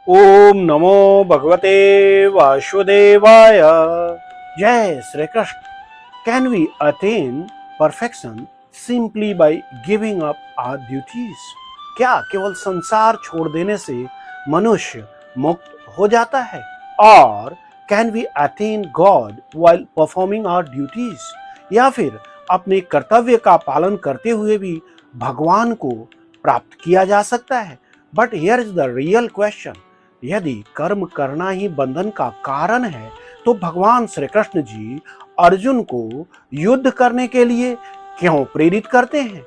ओम नमो भगवते वासुदेवाय। जय Shri Krishna. Can we attain perfection simply by giving up our duties? क्या केवल संसार छोड़ देने से मनुष्य मुक्त हो जाता है? और can we attain God while performing our duties? या फिर अपने कर्तव्य का पालन करते हुए भी भगवान को प्राप्त किया जा सकता है? But here is the real question. यदि कर्म करना ही बंधन का कारण है तो भगवान श्री कृष्ण जी अर्जुन को युद्ध करने के लिए क्यों प्रेरित करते हैं?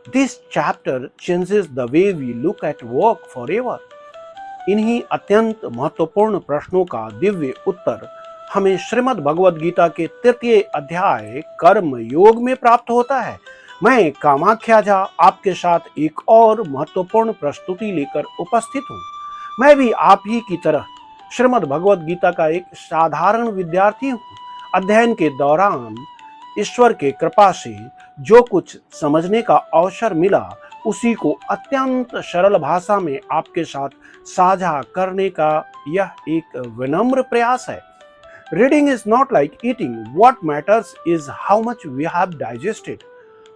This chapter changes the way we look at work forever. इन्हीं अत्यंत महत्वपूर्ण प्रश्नों का दिव्य उत्तर हमें श्रीमद् भगवद गीता के 3 अध्याय कर्म योग में प्राप्त होता है। मैं कामाख्या झा आपके साथ एक और महत्वपूर्ण प्रस्तुति लेकर उपस्थित हूँ। मैं भी आप ही की तरह श्रीमद् भगवद गीता का एक साधारण विद्यार्थी हूँ। अध्ययन के दौरान ईश्वर के कृपा से जो कुछ समझने का अवसर मिला उसी को अत्यंत सरल भाषा में आपके साथ साझा करने का यह एक विनम्र प्रयास है। Reading is not like eating, what matters is how much we have digested.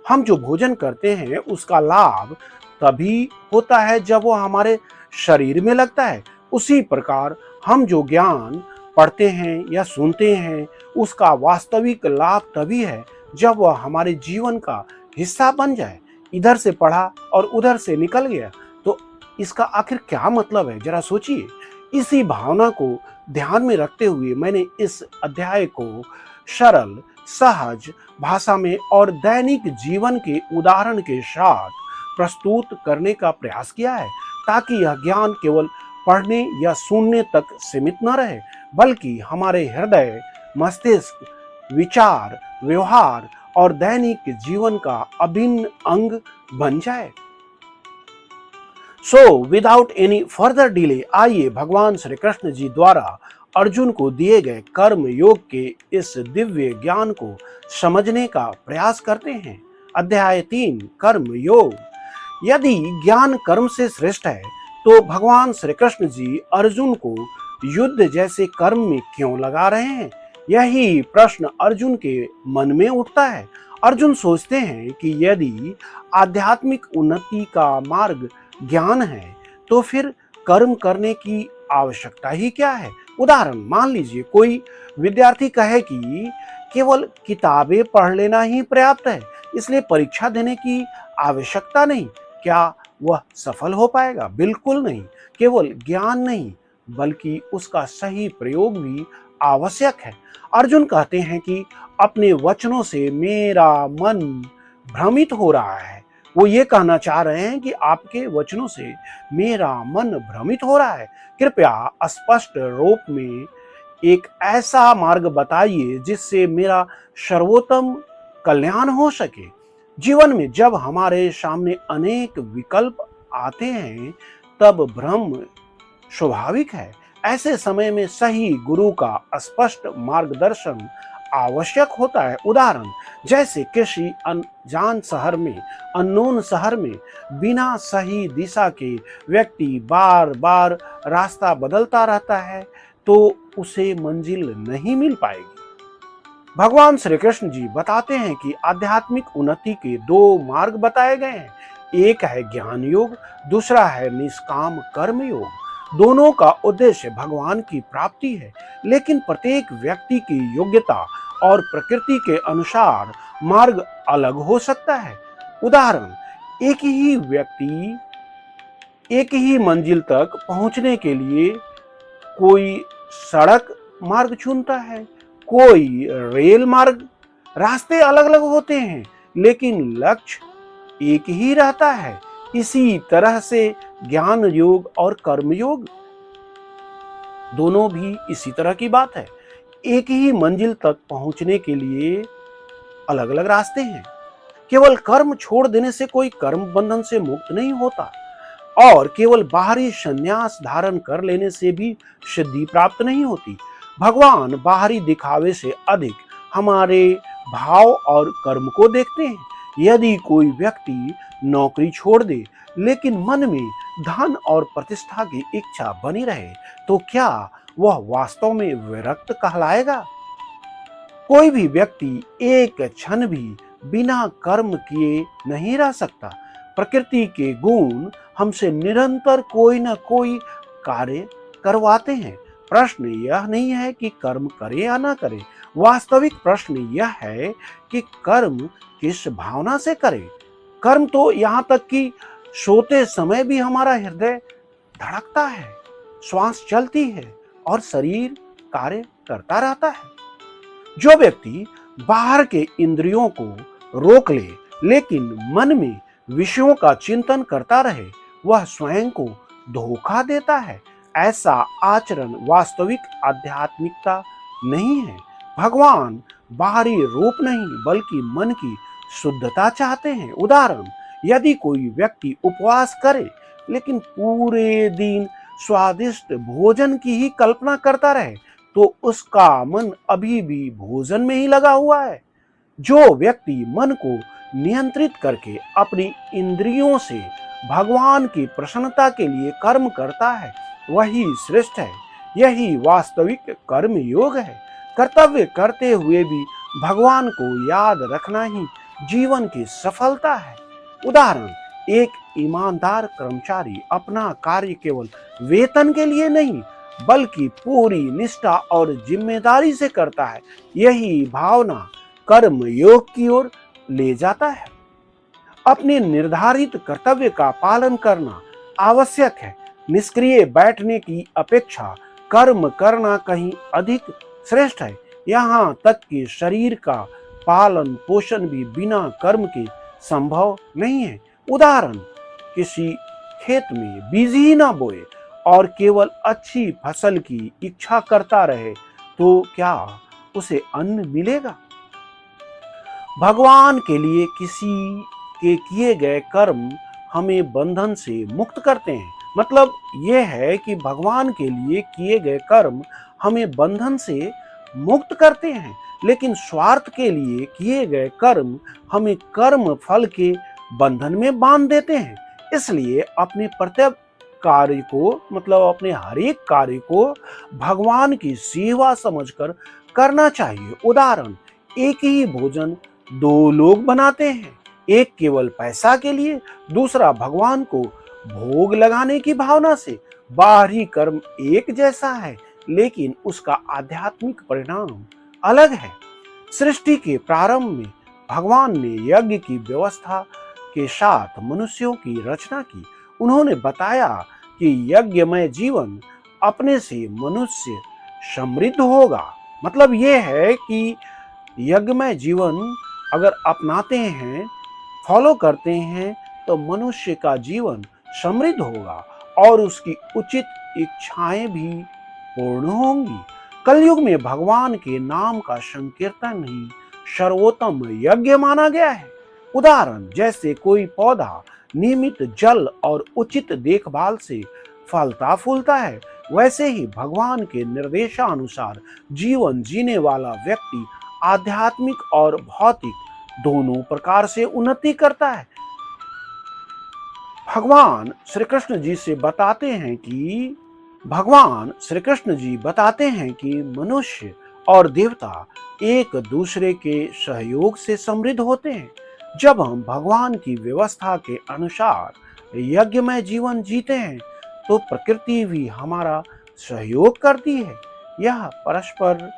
हम जो भोजन करते हैं उसका लाभ तभी होता है जब वो हमारे शरीर में लगता है। उसी प्रकार हम जो ज्ञान पढ़ते हैं या सुनते हैं उसका वास्तविक लाभ तभी है जब वह हमारे जीवन का हिस्सा बन जाए। इधर से पढ़ा और उधर से निकल गया तो इसका आखिर क्या मतलब है, जरा सोचिए। इसी भावना को ध्यान में रखते हुए मैंने इस अध्याय को सरल सहज भाषा में और दैनिक जीवन के उदाहरण के साथ प्रस्तुत करने का प्रयास किया है, ताकि यह ज्ञान केवल पढ़ने या सुनने तक सीमित न रहे बल्कि हमारे हृदय, मस्तिष्क, विचार, व्यवहार और दैनिक जीवन का अभिन्न अंग बन जाए। So without any further delay आइए भगवान श्री कृष्ण जी द्वारा अर्जुन को दिए गए कर्म योग के इस दिव्य ज्ञान को समझने का प्रयास करते हैं। अध्याय 3 कर्म योग। यदि ज्ञान कर्म से श्रेष्ठ है तो भगवान श्री कृष्ण जी अर्जुन को युद्ध जैसे कर्म में क्यों लगा रहे हैं? यही प्रश्न अर्जुन के मन में उठता है। अर्जुन सोचते हैं कि यदि आध्यात्मिक उन्नति का मार्ग ज्ञान है तो फिर कर्म करने की आवश्यकता ही क्या है? उदाहरण मान लीजिए कोई विद्यार्थी कहे कि केवल किताबें पढ़ लेना ही पर्याप्त है, इसलिए परीक्षा देने की आवश्यकता नहीं। क्या वह सफल हो पाएगा? बिल्कुल नहीं। केवल ज्ञान नहीं बल्कि उसका सही प्रयोग भी आवश्यक है। अर्जुन कहते हैं कि अपने वचनों से मेरा मन भ्रमित हो रहा है। वो ये कहना चाह रहे हैं कि आपके वचनों से मेरा मन भ्रमित हो रहा है। कृपया स्पष्ट रूप में एक ऐसा मार्ग बताइए जिससे मेरा सर्वोत्तम कल्याण हो सके। जीवन में जब हमारे सामने अनेक विकल्प आते हैं तब भ्रम स्वाभाविक है। ऐसे समय में सही गुरु का स्पष्ट मार्गदर्शन आवश्यक होता है। उदाहरण जैसे किसी अनजान शहर में, अननोन शहर में बिना सही दिशा के व्यक्ति बार बार रास्ता बदलता रहता है तो उसे मंजिल नहीं मिल पाएगी। भगवान श्री कृष्ण जी बताते हैं कि आध्यात्मिक उन्नति के 2 मार्ग बताए गए हैं। एक है ज्ञान योग, दूसरा है निष्काम कर्म योग। दोनों का उद्देश्य भगवान की प्राप्ति है, लेकिन प्रत्येक व्यक्ति की योग्यता और प्रकृति के अनुसार मार्ग अलग हो सकता है। उदाहरण एक ही व्यक्ति एक ही मंजिल तक पहुंचने के लिए कोई सड़क मार्ग चुनता है, कोई रेल मार्ग। रास्ते अलग अलग होते हैं लेकिन लक्ष्य एक ही रहता है। इसी तरह से ज्ञान योग और कर्म योग दोनों भी इसी तरह की बात है। एक ही मंजिल तक पहुंचने के लिए अलग अलग रास्ते हैं। केवल कर्म छोड़ देने से कोई कर्म बंधन से मुक्त नहीं होता और केवल बाहरी संन्यास धारण कर लेने से भी सिद्धि प्राप्त नहीं होती। भगवान बाहरी दिखावे से अधिक हमारे भाव और कर्म को देखते हैं। यदि कोई व्यक्ति नौकरी छोड़ दे लेकिन मन में धन और प्रतिष्ठा की इच्छा बनी रहे, तो क्या वह वास्तव में विरक्त कहलाएगा? कोई भी व्यक्ति एक क्षण भी बिना कर्म किए नहीं रह सकता। प्रकृति के गुण हमसे निरंतर कोई न कोई कार्य करवाते हैं। प्रश्न यह नहीं है कि कर्म करे या ना करे, वास्तविक प्रश्न यह है कि कर्म किस भावना से करे। कर्म तो यहाँ तक कि सोते समय भी हमारा हृदय धड़कता है, श्वास चलती है और शरीर कार्य करता रहता है। जो व्यक्ति बाहर के इंद्रियों को रोक ले लेकिन मन में विषयों का चिंतन करता रहे, वह स्वयं को धोखा देता है। ऐसा आचरण वास्तविक आध्यात्मिकता नहीं है। भगवान बाहरी रूप नहीं बल्कि मन की शुद्धता चाहते हैं। उदाहरण, यदि कोई व्यक्ति उपवास करे लेकिन पूरे दिन स्वादिष्ट भोजन की ही कल्पना करता रहे, तो उसका मन अभी भी भोजन में ही लगा हुआ है। जो व्यक्ति मन को नियंत्रित करके अपनी इंद्रियों से भगवान की प्रसन्नता के लिए कर्म करता है, वही श्रेष्ठ है। यही वास्तविक कर्म योग है। कर्तव्य करते हुए भी भगवान को याद रखना ही जीवन की सफलता है। उदाहरण, एक ईमानदार कर्मचारी अपना कार्य केवल वेतन के लिए नहीं बल्कि पूरी निष्ठा और जिम्मेदारी से करता है। यही भावना कर्म योग की ओर ले जाता है। अपने निर्धारित कर्तव्य का पालन करना आवश्यक है। निष्क्रिय बैठने की अपेक्षा कर्म करना कहीं अधिक श्रेष्ठ है। यहाँ तक कि शरीर का पालन पोषण भी बिना कर्म के संभव नहीं है। उदाहरण, किसी खेत में बीज ही ना बोए और केवल अच्छी फसल की इच्छा करता रहे, तो क्या उसे अन्न मिलेगा? भगवान के लिए किसी के किए गए कर्म हमें बंधन से मुक्त करते हैं। मतलब यह है कि भगवान के लिए किए गए कर्म हमें बंधन से मुक्त करते हैं, लेकिन स्वार्थ के लिए किए गए कर्म हमें कर्म फल के बंधन में बांध देते हैं। इसलिए अपने प्रत्येक कार्य को, मतलब अपने हर एक कार्य को भगवान की सेवा समझकर करना चाहिए। उदाहरण, एक ही भोजन दो लोग बनाते हैं, एक केवल पैसा के लिए, दूसरा भगवान को भोग लगाने की भावना से। बाहरी कर्म एक जैसा है लेकिन उसका आध्यात्मिक परिणाम अलग है। सृष्टि के प्रारंभ में भगवान ने यज्ञ की व्यवस्था के साथ मनुष्यों की रचना की। उन्होंने बताया कि यज्ञमय जीवन अपने से मनुष्य समृद्ध होगा। मतलब ये है कि यज्ञमय जीवन अगर अपनाते हैं, फॉलो करते हैं, तो मनुष्य का जीवन समृद्ध होगा और उसकी उचित इच्छाएं भी पूर्ण होंगी। कलयुग में भगवान के नाम का संकीर्तन ही सर्वोत्तम यज्ञ माना गया है। उदाहरण, जैसे कोई पौधा नियमित जल और उचित देखभाल से फलता फूलता है, वैसे ही भगवान के निर्देशानुसार जीवन जीने वाला व्यक्ति आध्यात्मिक और भौतिक दोनों प्रकार से उन्नति करता है। भगवान श्री कृष्ण जी बताते हैं कि मनुष्य और देवता एक दूसरे के सहयोग से समृद्ध होते हैं। जब हम भगवान की व्यवस्था के अनुसार यज्ञमय जीवन जीते हैं, तो प्रकृति भी हमारा सहयोग करती है। यह परस्पर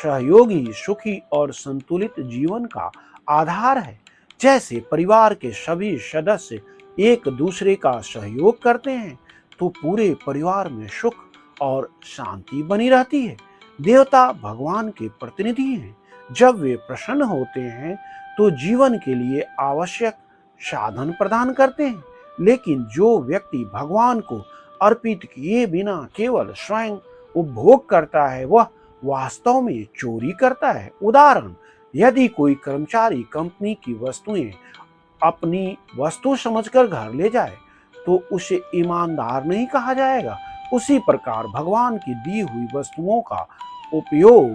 सहयोगी, सुखी और संतुलित जीवन का आधार है। जैसे परिवार के सभी सदस्य एक दूसरे का सहयोग करते हैं, तो पूरे परिवार में सुख और शांति बनी रहती है। देवता भगवान के प्रतिनिधि हैं। जब वे प्रसन्न होते हैं, तो जीवन के लिए आवश्यक साधन प्रदान करते हैं। लेकिन जो व्यक्ति भगवान को अर्पित किए बिना केवल स्वयं उपभोग करता है, वह वास्तव में चोरी करता है। उदाहरण, यदि कोई कर्मचारी कंपनी की वस्तुएं अपनी वस्तु समझकर घर ले जाए, तो उसे ईमानदार नहीं कहा जाएगा। उसी प्रकार भगवान की दी हुई वस्तुओं का उपयोग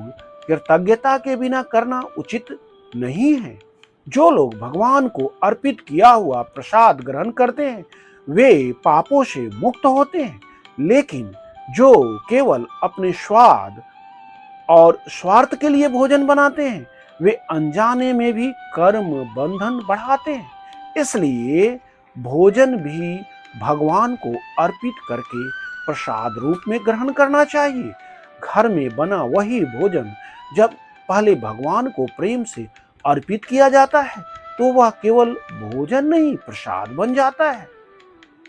कृतज्ञता के बिना करना उचित नहीं है। जो लोग भगवान को अर्पित किया हुआ प्रसाद ग्रहण करते हैं, वे पापों से मुक्त होते हैं। लेकिन जो केवल अपने स्वाद और स्वार्थ के लिए भोजन बनाते हैं, वे अनजाने में भी कर्म बंधन बढ़ाते हैं। इसलिए भोजन भी भगवान को अर्पित करके प्रसाद रूप में ग्रहण करना चाहिए। घर में बना वही भोजन जब पहले भगवान को प्रेम से अर्पित किया जाता है, तो वह केवल भोजन नहीं, प्रसाद बन जाता है।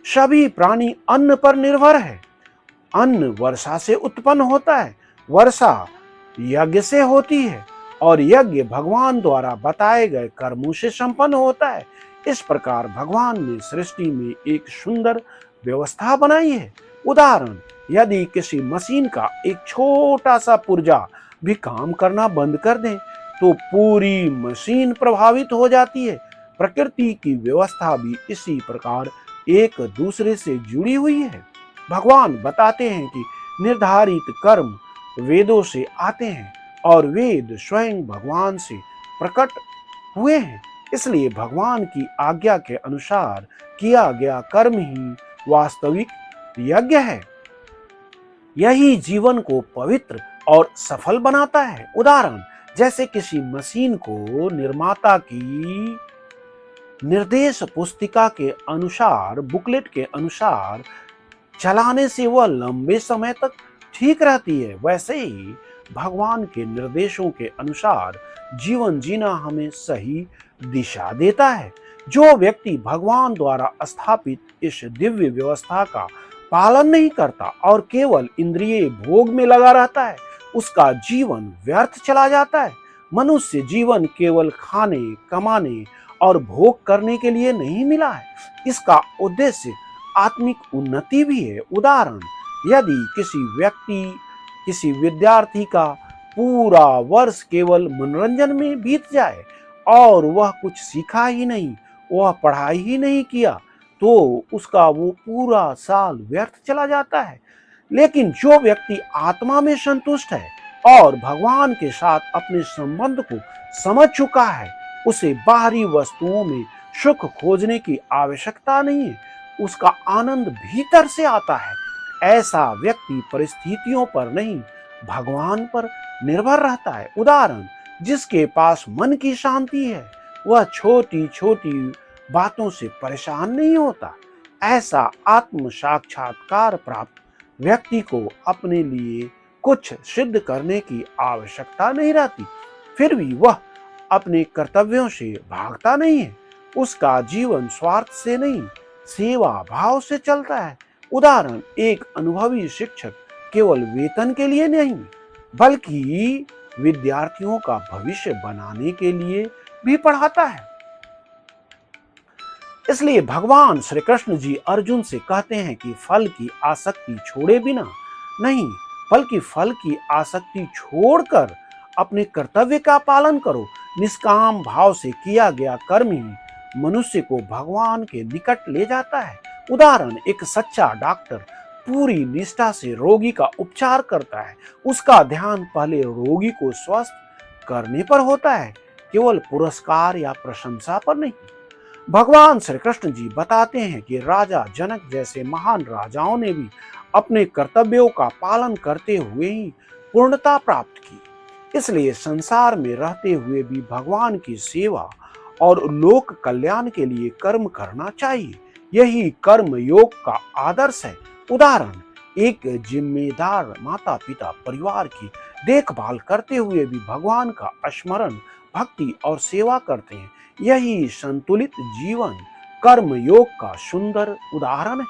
सभी प्राणी अन्न पर निर्भर है। अन्न वर्षा से उत्पन्न होता है, वर्षा यज्ञ से होती है, और यज्ञ भगवान द्वारा बताए गए कर्मों से संपन्न होता है। इस प्रकार भगवान ने सृष्टि में एक सुंदर व्यवस्था बनाई है। उदाहरण, यदि किसी मशीन का एक छोटा सा पुर्जा भी काम करना बंद कर दें, तो पूरी मशीन प्रभावित हो जाती है। प्रकृति की व्यवस्था भी इसी प्रकार एक दूसरे से जुड़ी हुई है। भगवान बताते हैं कि निर्धारित कर्म वेदों से आते हैं, और वेद स्वयं भगवान से प्रकट हुए हैं। इसलिए भगवान की आज्ञा के अनुसार किया गया कर्म ही वास्तविक यज्ञ है। यही जीवन को पवित्र और सफल बनाता है। उदाहरण, जैसे किसी मशीन को निर्माता की निर्देश पुस्तिका के अनुसार, बुकलेट के अनुसार चलाने से वह लंबे समय तक ठीक रहती है, वैसे ही भगवान के निर्देशों के अनुसार जीवन जीना हमें सही दिशा देता है। जो व्यक्ति भगवान द्वारा स्थापित इस दिव्य व्यवस्था का पालन नहीं करता और केवल इंद्रिय भोग में लगा रहता है, उसका जीवन व्यर्थ चला जाता है। मनुष्य जीवन केवल खाने, कमाने और भोग करने के लिए नहीं मिला है। इसका उद्देश्य आत्मिक उन्नति भी है। उदाहरण, यदि किसी विद्यार्थी का पूरा वर्ष केवल मनोरंजन में बीत जाए और वह कुछ सीखा ही नहीं, वह पढ़ाई ही नहीं किया, तो उसका वो पूरा साल व्यर्थ चला जाता है। लेकिन जो व्यक्ति आत्मा में संतुष्ट है और भगवान के साथ अपने संबंध को समझ चुका है, उसे बाहरी वस्तुओं में सुख खोजने की आवश्यकता नहीं है। उसका आनंद भीतर से आता है। ऐसा व्यक्ति परिस्थितियों पर नहीं, भगवान पर निर्भर रहता है। उदाहरण, जिसके पास मन की शांति है, वह छोटी छोटी बातों से परेशान नहीं होता। ऐसा आत्म साक्षात्कार प्राप्त व्यक्ति को अपने लिए कुछ सिद्ध करने की आवश्यकता नहीं रहती। फिर भी वह अपने कर्तव्यों से भागता नहीं है। उसका जीवन स्वार्थ से नहीं, सेवा भाव से चलता है। उदाहरण, एक अनुभवी शिक्षक केवल वेतन के लिए नहीं, बल्कि विद्यार्थियों का भविष्य बनाने के लिए भी पढ़ाता है। इसलिए भगवान श्री कृष्ण जी अर्जुन से कहते हैं कि फल की आसक्ति छोड़े बिना नहीं, बल्कि फल की आसक्ति छोड़कर अपने कर्तव्य का पालन करो। निष्काम भाव से किया गया कर्म ही मनुष्य को भगवान के निकट ले जाता है। उदाहरण, एक सच्चा डॉक्टर पूरी निष्ठा से रोगी का उपचार करता है। उसका ध्यान पहले रोगी को स्वस्थ करने पर होता है, केवल पुरस्कार या प्रशंसा पर नहीं। भगवान श्री कृष्ण जी बताते हैं कि राजा जनक जैसे महान राजाओं ने भी अपने कर्तव्यों का पालन करते हुए ही पूर्णता प्राप्त की। इसलिए संसार में रहते हुए भी भगवान की सेवा और लोक कल्याण के लिए कर्म करना चाहिए। यही कर्म योग का आदर्श है। उदाहरण, एक जिम्मेदार माता पिता परिवार की देखभाल करते हुए भी भगवान का स्मरण, भक्ति और सेवा करते हैं। यही संतुलित जीवन कर्म योग का सुंदर उदाहरण है।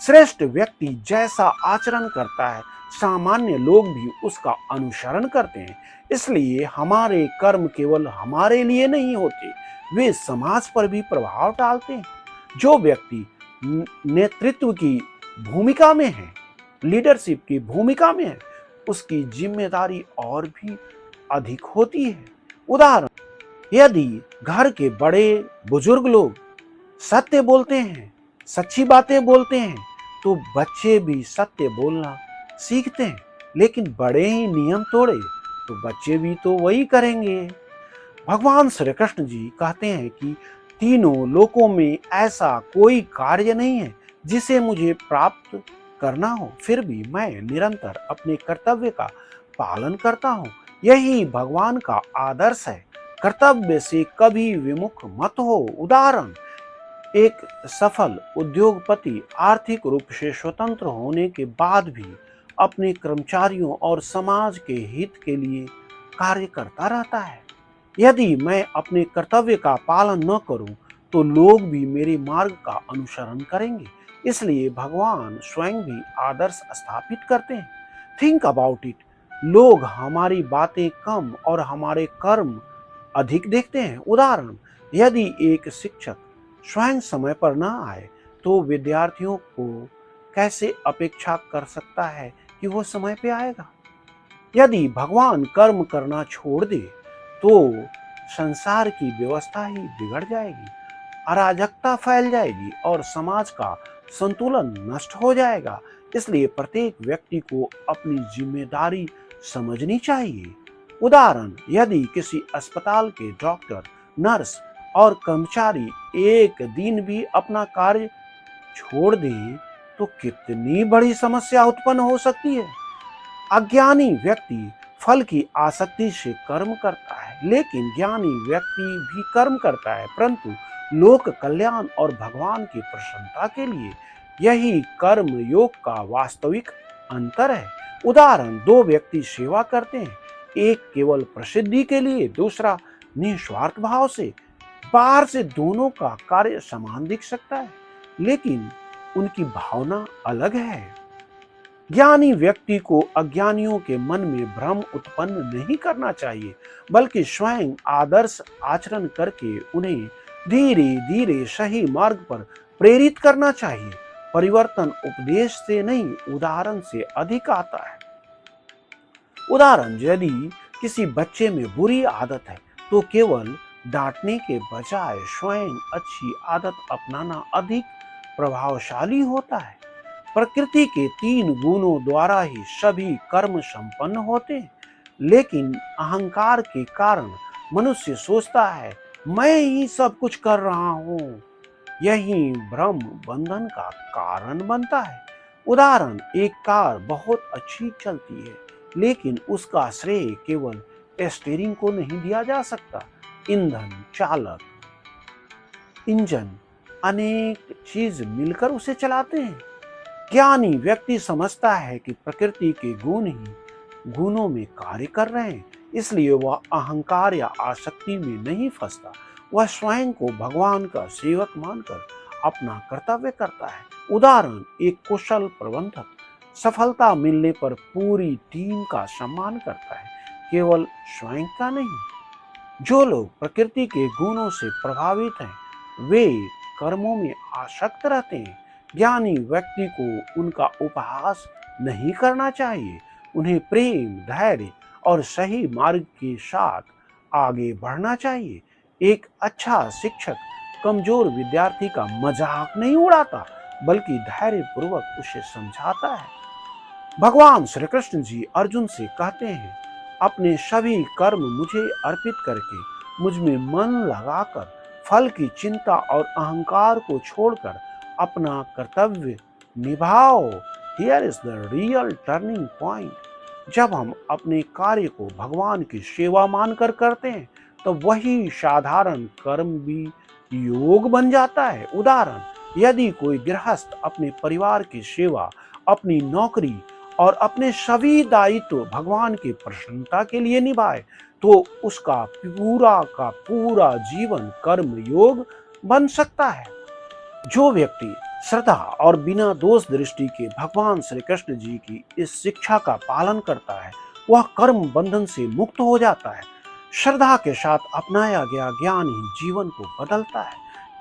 श्रेष्ठ व्यक्ति जैसा आचरण करता है, सामान्य लोग भी उसका अनुसरण करते हैं। इसलिए हमारे कर्म केवल हमारे लिए नहीं होते, वे समाज पर भी प्रभाव डालते हैं। जो व्यक्ति नेतृत्व की भूमिका में है, लीडरशिप की भूमिका में है, उसकी जिम्मेदारी और भी अधिक होती है। उदाहरण, यदि घर के बड़े बुजुर्ग लोग सत्य बोलते हैं, सच्ची बातें बोलते हैं, तो बच्चे भी सत्य बोलना सीखते हैं। लेकिन बड़े ही नियम तोड़े तो बच्चे भी तो वही करेंगे। भगवान श्री कृष्ण जी कहते हैं कि तीनों लोकों में ऐसा कोई कार्य नहीं है जिसे मुझे प्राप्त करना हो, फिर भी मैं निरंतर अपने कर्तव्य का पालन करता हूँ। यही भगवान का आदर्श है। कर्तव्य से कभी विमुख मत हो। उदाहरण, एक सफल उद्योगपति आर्थिक रूप से स्वतंत्र होने के बाद भी अपने कर्मचारियों और समाज के हित के लिए कार्य करता रहता है। यदि मैं अपने कर्तव्य का पालन न करूं, तो लोग भी मेरे मार्ग का अनुसरण करेंगे। इसलिए भगवान स्वयं भी आदर्श स्थापित करते हैं। Think about it. लोग हमारी बातें कम और हमारे कर्म अधिक देखते हैं। उदाहरण, यदि एक शिक्षक स्वयं समय पर न आए, तो विद्यार्थियों को कैसे अपेक्षा कर सकता है कि वो समय पे आएगा। यदि भगवान कर्म करना छोड़ दे, तो संसार की व्यवस्था ही बिगड़ जाएगी, अराजकता फैल जाएगी और समाज का संतुलन नष्ट हो जाएगा। इसलिए प्रत्येक व्यक्ति को अपनी जिम्मेदारी समझनी चाहिए। उदाहरण, यदि किसी अस्पताल के डॉक्टर, नर्स और कर्मचारी एक दिन भी अपना कार्य छोड़ दें, तो कितनी बड़ी समस्या उत्पन्न हो सकती है। अज्ञानी व्यक्ति फल की आसक्ति से कर्म करता है, लेकिन ज्ञानी व्यक्ति भी कर्म करता है, परंतु लोक कल्याण और भगवान की प्रसन्नता के लिए। यही कर्म योग का वास्तविक अंतर है। उदाहरण, दो व्यक्ति सेवा करते हैं, एक केवल प्रसिद्धि के लिए, दूसरा निस्वार्थ भाव से। बाहर से दोनों का कार्य समान दिख सकता है, लेकिन उनकी भावना अलग है। ज्ञानी व्यक्ति को अज्ञानियों के मन में भ्रम उत्पन्न नहीं करना चाहिए, बल्कि स्वयं आदर्श आचरण करके उन्हें धीरे धीरे सही मार्ग पर प्रेरित करना चाहिए। परिवर्तन उपदेश से नहीं, उदाहरण से अधिक आता है। उदाहरण, यदि किसी बच्चे में बुरी आदत है, तो केवल डांटने के बजाय स्वयं अच्छी आदत अपनाना अधिक प्रभावशाली होता है। प्रकृति के तीन गुणों द्वारा ही सभी कर्म संपन्न होते हैं, लेकिन अहंकार के कारण मनुष्य सोचता है, मैं ही सब कुछ कर रहा हूँ। यही भ्रम बंधन का कारण बनता है। उदाहरण, एक कार बहुत अच्छी चलती है, लेकिन उसका श्रेय केवल स्टीयरिंग को नहीं दिया जा सकता। ईंधन, चालक, इंजन, अनेक चीज मिलकर उसे चलाते हैं। ज्ञानी व्यक्ति समझता है कि प्रकृति के गुण ही गुणों में कार्य कर रहे हैं, इसलिए वह अहंकार या आसक्ति में नहीं फंसता। वह स्वयं को भगवान का सेवक मानकर अपना कर्तव्य करता है। उदाहरण, एक कुशल प्रबंधक सफलता मिलने पर पूरी टीम का सम्मान करता है, केवल स्वयं का नहीं। जो लोग प्रकृति के गुणों से प्रभावित हैं, वे कर्मों में आसक्त रहते हैं। ज्ञानी व्यक्ति को उनका उपहास नहीं करना चाहिए। उन्हें प्रेम, धैर्य और सही मार्ग के साथ आगे बढ़ना चाहिए। एक अच्छा शिक्षक कमजोर विद्यार्थी का मजाक नहीं उड़ाता, बल्कि धैर्यपूर्वक उसे समझाता है। भगवान श्री कृष्ण जी अर्जुन से कहते हैं, अपने सभी कर्म मुझे अर्पित करके मुझ में मन लगाकर फल की चिंता और अहंकार को छोड़कर अपना कर्तव्य निभाओ। Here is the real turning point. जब हम अपने कार्य को भगवान की सेवा मानकर करते हैं, तो वही साधारण कर्म भी योग बन जाता है। उदाहरण, यदि कोई गृहस्थ अपने परिवार की सेवा, अपनी नौकरी और अपने सभी दायित्व भगवान की प्रसन्नता के लिए निभाए, तो उसका पूरा का पूरा जीवन कर्म योग बन सकता है। जो व्यक्ति श्रद्धा और बिना दोष दृष्टि के भगवान श्री कृष्ण जी की इस शिक्षा का पालन करता है, वह कर्म बंधन से मुक्त हो जाता है। श्रद्धा के साथ अपनाया गया ज्ञान ही जीवन को बदलता है।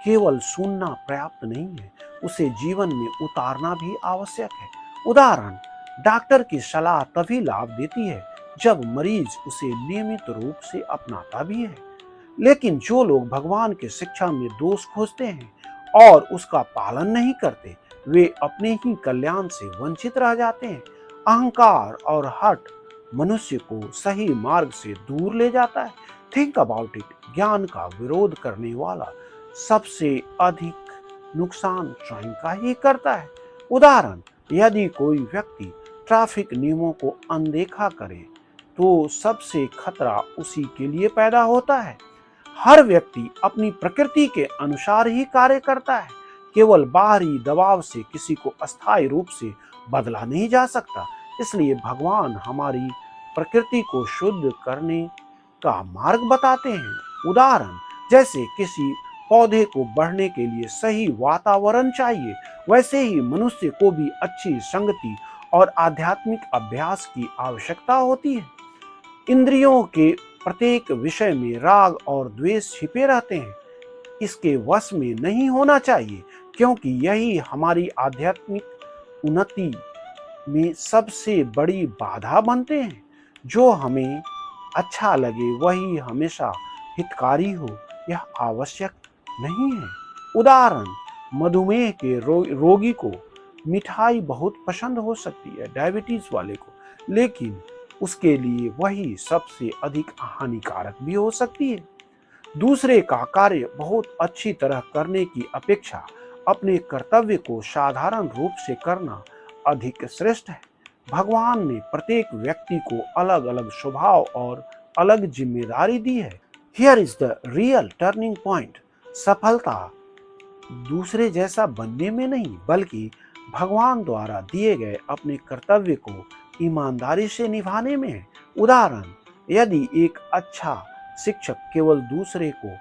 केवल सुनना पर्याप्त नहीं है, उसे जीवन में उतारना भी आवश्यक है। उदाहरण, डॉक्टर की सलाह तभी लाभ देती है जब मरीज उसे नियमित रूप से अपनाता भी है। लेकिन जो लोग भगवान की शिक्षा में दोष खोजते हैं और उसका पालन नहीं करते, वे अपने ही कल्याण से वंचित रह जाते हैं। अहंकार और हठ मनुष्य को सही मार्ग से दूर ले जाता है। Think about it. ज्ञान का विरोध करने वाला सबसे अधिक नुकसान स्वयं का ही करता है। उदाहरण, यदि कोई व्यक्ति ट्रैफिक नियमों को अनदेखा करे तो सबसे खतरा उसी के लिए पैदा होता है। हर व्यक्ति अपनी प्रकृति के अनुसार ही कार्य करता है। केवल बाहरी दबाव से किसी को अस्थायी रूप से बदला नहीं जा सकता। इसलिए भगवान हमारी प्रकृति को शुद्ध करने का मार्ग बताते हैं। उदाहरण, जैसे किसी पौधे को बढ़ने के लिए सही वातावरण चाहिए, वैसे ही मनुष्य को भी अच्छी संगति और आध्यात्मिक अभ्यास की आवश्यकता होती है। इंद्रियों के प्रत्येक विषय में राग और द्वेष छिपे रहते हैं। इसके वश में नहीं होना चाहिए, क्योंकि यही हमारी आध्यात्मिक उन्नति में सबसे बड़ी बाधा बनते हैं। जो हमें अच्छा लगे वही हमेशा हितकारी हो, यह आवश्यक नहीं है। उदाहरण, मधुमेह के रोगी को मिठाई बहुत पसंद हो सकती है, डायबिटीज वाले को, लेकिन उसके लिए वही सबसे अधिक हानिकारक भी हो सकती है। दूसरे का कार्य बहुत अच्छी तरह करने की अपेक्षा अपने कर्तव्य को साधारण रूप से करना अधिक श्रेष्ठ है। भगवान ने प्रत्येक व्यक्ति को अलग अलग स्वभाव और अलग जिम्मेदारी दी है। Here is the real turning point. सफलता दूसरे जैसा बनने में नहीं, बल्कि भगवान द्वारा दिए गए अपने कर्तव्य को ईमानदारी से निभाने में है। उदाहरण, यदि एक अच्छा शिक्षक केवल दूसरे को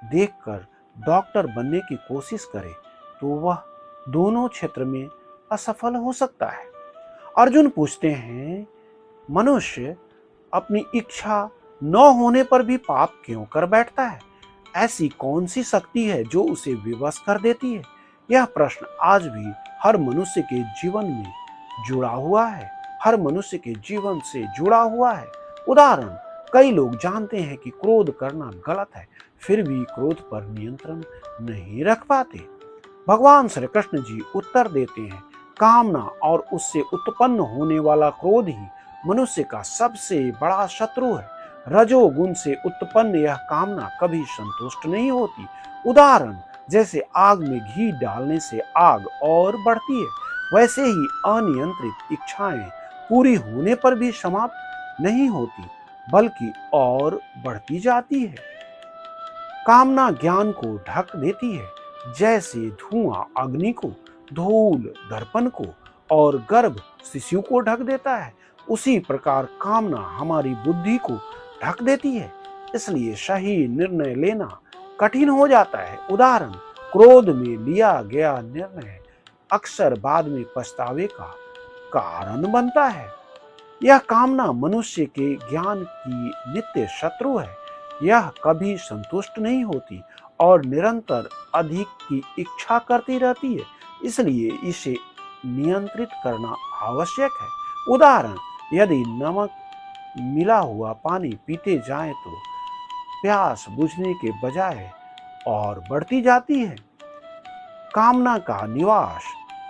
देखकर डॉक्टर बनने की कोशिश करे तो वह दोनों क्षेत्र में असफल हो सकता है। अर्जुन पूछते हैं, मनुष्य अपनी इच्छा न होने पर भी पाप क्यों कर बैठता है? ऐसी कौन सी शक्ति है जो उसे विवश कर देती है? यह प्रश्न आज भी हर मनुष्य के जीवन में जुड़ा हुआ है, हर मनुष्य के जीवन से जुड़ा हुआ है। उदाहरण, कई लोग जानते हैं कि क्रोध करना गलत है, फिर भी क्रोध पर नियंत्रण नहीं रख पाते। भगवान श्री कृष्ण जी उत्तर देते हैं, कामना और उससे उत्पन्न होने वाला क्रोध ही मनुष्य का सबसे बड़ा शत्रु है। रजोगुण से उत्पन्न यह कामना कभी संतुष्ट नहीं होती। उदाहरण, जैसे आग में घी डालने से आग और बढ़ती है, वैसे ही अनियंत्रित इच्छाएं पूरी होने पर भी समाप्त नहीं होती, बल्कि और बढ़ती जाती है। कामना ज्ञान को ढक देती है, जैसे धुआं अग्नि को, धूल दर्पण को और गर्भ शिशु को ढक देता है, उसी प्रकार कामना हमारी बुद्धि को ढक देती है। इसलिए सही निर्णय लेना कठिन हो जाता है। उदाहरण, क्रोध में लिया गया निर्णय अक्सर बाद में पछतावे का कारण बनता है। यह कामना मनुष्य के ज्ञान की नित्य शत्रु है। यह कभी संतुष्ट नहीं होती और निरंतर अधिक की इच्छा करती रहती है। इसलिए इसे नियंत्रित करना आवश्यक है। उदाहरण, यदि नमक मिला हुआ पानी पीते जाएं तो प्यास बुझने के बजाय और बढ़ती जाती है। कामना का निवास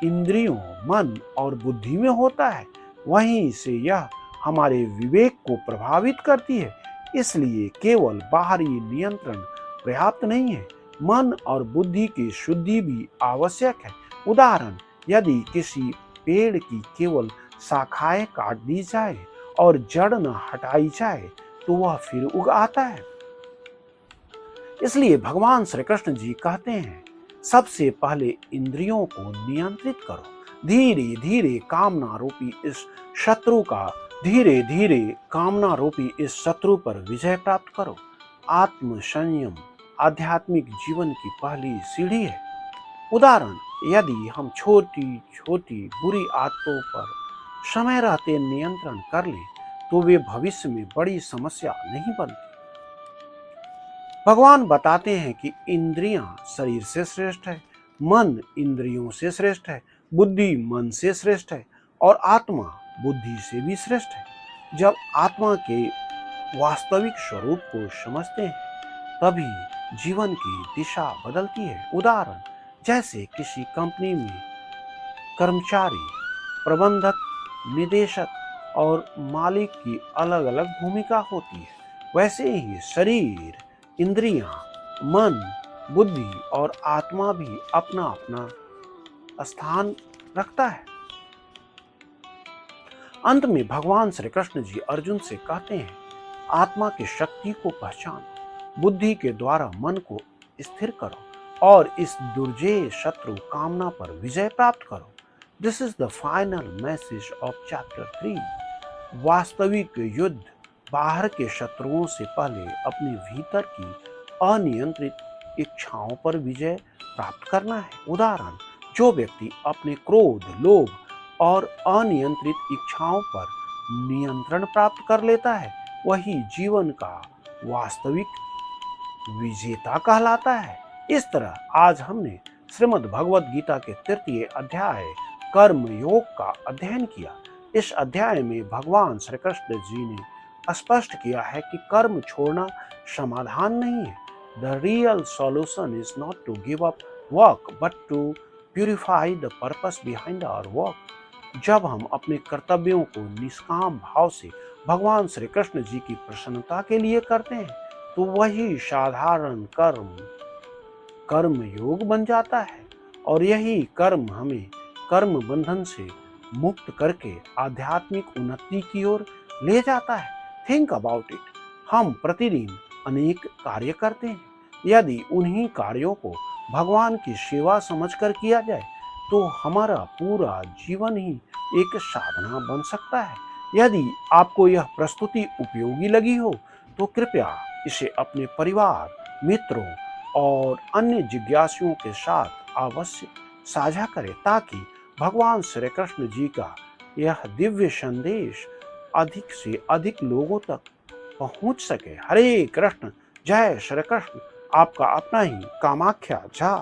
इंद्रियों, मन और बुद्धि में होता है, वहीं से यह हमारे विवेक को प्रभावित करती है। इसलिए केवल बाहरी नियंत्रण पर्याप्त नहीं है, मन और बुद्धि की शुद्धि भी आवश्यक है। उदाहरण, यदि किसी पेड़ की केवल शाखाएं काट दी जाए और जड़ न हटाई जाए तो वह फिर उग आता है। इसलिए भगवान श्री कृष्ण जी कहते हैं, सबसे पहले इंद्रियों को नियंत्रित करो, धीरे धीरे कामना रूपी इस शत्रु पर विजय प्राप्त करो। आत्म संयम आध्यात्मिक जीवन की पहली सीढ़ी है। उदाहरण, यदि हम छोटी छोटी बुरी आदतों पर समय रहते नियंत्रण कर लें तो वे भविष्य में बड़ी समस्या नहीं बनती। भगवान बताते हैं कि इंद्रियां शरीर से श्रेष्ठ है, मन इंद्रियों से श्रेष्ठ है, बुद्धि मन से श्रेष्ठ है और आत्मा बुद्धि से भी श्रेष्ठ है। जब आत्मा के वास्तविक स्वरूप को समझते हैं तभी जीवन की दिशा बदलती है। उदाहरण, जैसे किसी कंपनी में कर्मचारी, प्रबंधक, निदेशक और मालिक की अलग अलग भूमिका होती है, वैसे ही शरीर, इंद्रियां, मन बुद्धि और आत्मा भी अपना अपना स्थान रखता है। अंत में भगवान श्री कृष्ण जी अर्जुन से कहते हैं, आत्मा की शक्ति को पहचानो, बुद्धि के द्वारा मन को स्थिर करो और इस दुर्जेय शत्रु कामना पर विजय प्राप्त करो। This is the final message of chapter 3। वास्तविक युद्ध बाहर के शत्रुओं से पहले अपने भीतर की अनियंत्रित इच्छाओं पर विजय प्राप्त करना है। उदाहरण, जो व्यक्ति अपने क्रोध, लोभ और अनियंत्रित इच्छाओं पर नियंत्रण प्राप्त कर लेता है, वही जीवन का वास्तविक विजेता कहलाता है। इस तरह आज हमने श्रीमद् भगवद गीता के 3 अध्याय कर्म योग का अध्ययन किया। इस अध्याय में भगवान श्री कृष्ण जी ने स्पष्ट किया है कि कर्म छोड़ना समाधान नहीं है। The real solution is not to give up work but to purify the purpose behind our work. जब हम अपने कर्तव्यों को निष्काम भाव से भगवान श्री कृष्ण जी की प्रसन्नता के लिए करते हैं, तो वही साधारण कर्म योग बन जाता है और यही कर्म हमें कर्म बंधन से मुक्त करके आध्यात्मिक उन्नति की ओर ले जाता है। Think about it. हम प्रतिदिन अनेक कार्य करते हैं। यदि उन्हीं कार्यों को भगवान की सेवा समझकर किया जाए, तो हमारा पूरा जीवन ही एक साधना बन सकता है। यदि आपको यह प्रस्तुति उपयोगी लगी हो, तो कृपया इसे अपने परिवार, मित्रों और अन्य जिज्ञासुओं के साथ अवश्य साझा करें, ताकि भगवान श्री कृष्ण जी का यह दिव्य संदेश अधिक से अधिक लोगों तक पहुंच सके। हरे कृष्ण, जय श्री कृष्ण। आपका अपना ही कामाख्या झा।